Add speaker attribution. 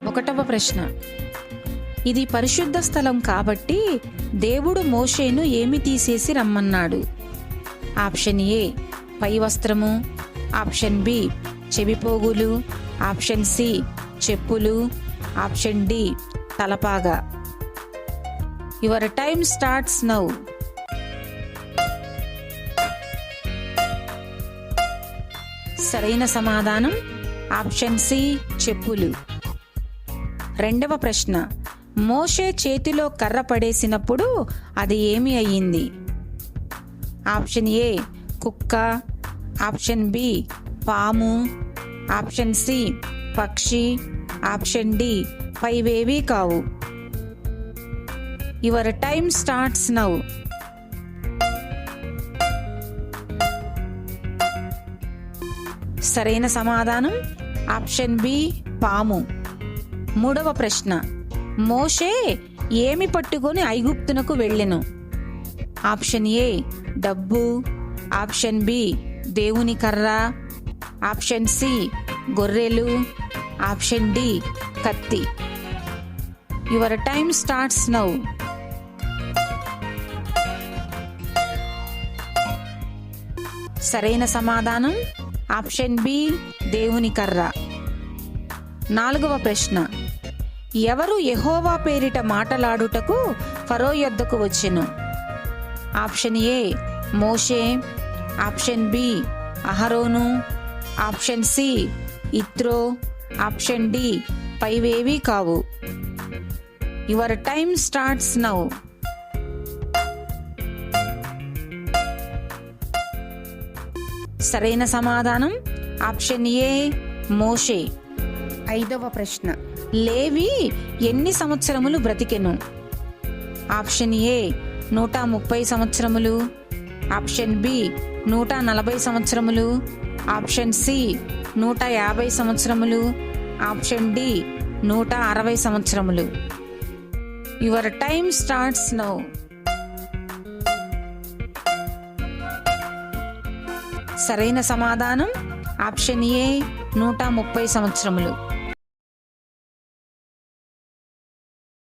Speaker 1: ఒకటవ ప్రశ్న, ఇది పరిశుద్ధ స్థలం కాబట్టి దేవుడు మోషేను ఏమి తీసేసి రమ్మన్నాడు? ఆప్షన్ ఏ పై వస్త్రము, ఆప్షన్ బి చెవిపోగులు, ఆప్షన్ సి చెప్పులు, ఆప్షన్ డి తలపాగా. Your time starts now. సరైన సమాధానం ఆప్షన్ సి చెప్పులు. రెండవ ప్రశ్న, మోషే చేతిలో కర్ర పడేసినప్పుడు అది ఏమి అయ్యింది? ఆప్షన్ ఏ కుక్క, ఆప్షన్ బి పాము, ఆప్షన్ సి పక్షి, ఆప్షన్ డి పైవేవీ కావు. Your time starts now. సరైన సమాధానం ఆప్షన్ బి పాము. మూడవ ప్రశ్న, మోషే ఏమి పట్టుకొని ఐగుప్తునకు వెళ్ళెను? ఆప్షన్ ఏ డబ్బు, ఆప్షన్ బి దేవుని కర్ర, ఆప్షన్ సి గొర్రెలు, ఆప్షన్ డి కత్తి. Your time starts now. సరైన సమాధానం ఆప్షన్ బి దేవుని కర్ర. నాలుగవ ప్రశ్న, ఎవరు యెహోవా పేరిట మాటలాడుటకు ఫరో యొద్దకు వచ్చెను? ఆప్షన్ ఏ మోషే, ఆప్షన్ బి అహరోను, ఆప్షన్ సి ఇత్రో, ఆప్షన్ డి పైవేవీ కావు. Your time starts now. సరైన సమాధానం ఆప్షన్ ఏ మోషే. ఐదవ ప్రశ్న, లేవి ఎన్ని సంవత్సరములు బ్రతికెను? ఆప్షన్ ఏ 130 సంవత్సరములు, ఆప్షన్ బి 140 సంవత్సరములు, ఆప్షన్ సి 150 సంవత్సరములు, ఆప్షన్ డి 160 సంవత్సరములు. Your time starts now. సరైన సమాధానం ఆప్షన్ ఏ 130 సంవత్సరములు.